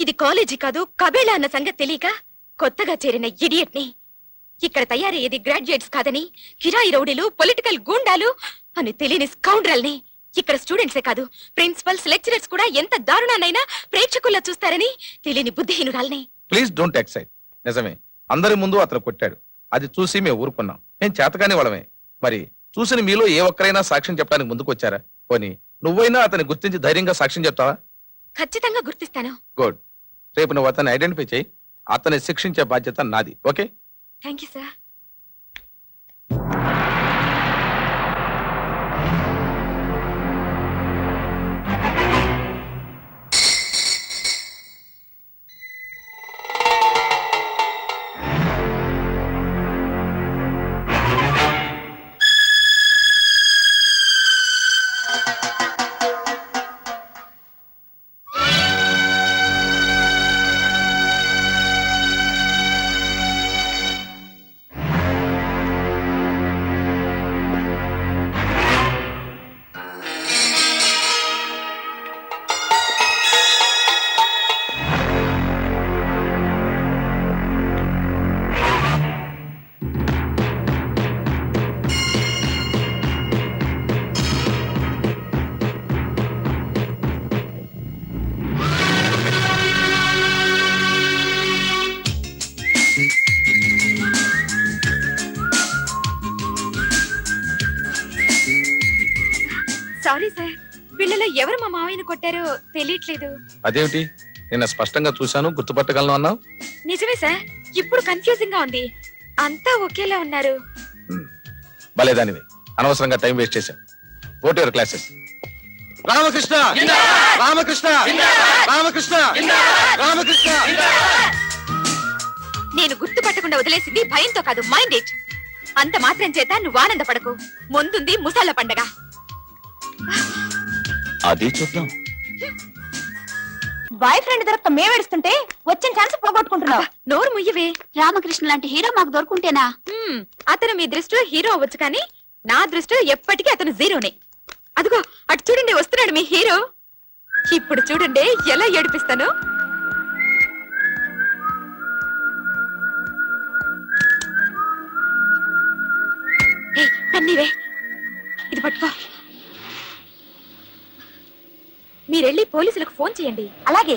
ఇది కాలేజీ కాదు కబేళా అన్న సంగతి తెలియక కొత్తగా చేరిన ఇడియట్ ని ఇక్కడ తయారయ్యేది గ్రాడ్యుయేట్స్ కాదని కిరాయి రౌడీలు పొలిటికల్ గూండాలు అని తెలియని స్కౌండ్రల్ ని ఇక్కడ స్టూడెంట్సే కాదు ప్రిన్సిపల్స్ లెక్చరర్స్ కూడా ఎంత దారుణానైనా ప్రేక్షకుల్లా చూస్తారని తెలియని బుద్ధిహీనురాల్ని. Please don't excite. నిజమే, అందరి ముందు అతను కొట్టాడు. అది చూసి మేము ఊరుకున్నాం. మేము చేతకాని వాళ్ళమే. మరి చూసిన మీలో ఏ ఒక్కరైనా సాక్ష్యం చెప్పడానికి ముందుకు వచ్చారా? పోనీ నువ్వైనా అతన్ని గుర్తించి ధైర్యంగా సాక్ష్యం చెప్తావా? ఖచ్చితంగా గుర్తిస్తాను. గుడ్. రేపు నువ్వు అతన్ని ఐడెంటిఫై చేయి. అతన్ని శిక్షించే బాధ్యత నాది. Okay? Thank you sir. Sorry sir, పిల్లలు ఎవరు మా మావయ్యను కొట్టారో తెలియట్లేదు. అదేమిటి, నిన్న స్పష్టంగా చూశాను, గుర్తుపట్టగలను అన్నావు. నిజమే సార్, ఇప్పుడు కన్ఫ్యూజింగ్ గా ఉంది. అంతా ఒకేలా ఉన్నారు. భలేదానివి, అనవసరంగా టైం వేస్ట్ చేశాం. Go to your classes. Ramakrishna Ramakrishna Ramakrishna Ramakrishna. నేను గుర్తుపట్టకుండా వదిలేసింది భయంతో కాదు, మైండ్ ఇట్. అంత మాత్రం చేత నువ్వు ఆనందపడకు. ముందుంది ముసాల పండగ. అది చూద్దాం. బాయ్ ఫ్రెండ్ దొరక్క మేమేడుస్తుంటే వచ్చిన ఛాన్స్ పోగొట్టుకుంటున్నావు. నోరు ముయ్యవే. రామకృష్ణ లాంటి హీరో మాకు దొరుకుంటేనా? అతను మీ దృష్టిలో హీరో అవ్వచ్చు, కానీ నా దృష్టిలో ఎప్పటికీ అతను జీరోనే. అదిగో అటు చూడండి, వస్తున్నాడు మీ హీరో. ఇప్పుడు చూడండి ఎలా ఏడిపిస్తాను. కన్నీవే, ఇది పట్టుకో. మీరెళ్ళి పోలీసులకు ఫోన్ చేయండి. అలాగే.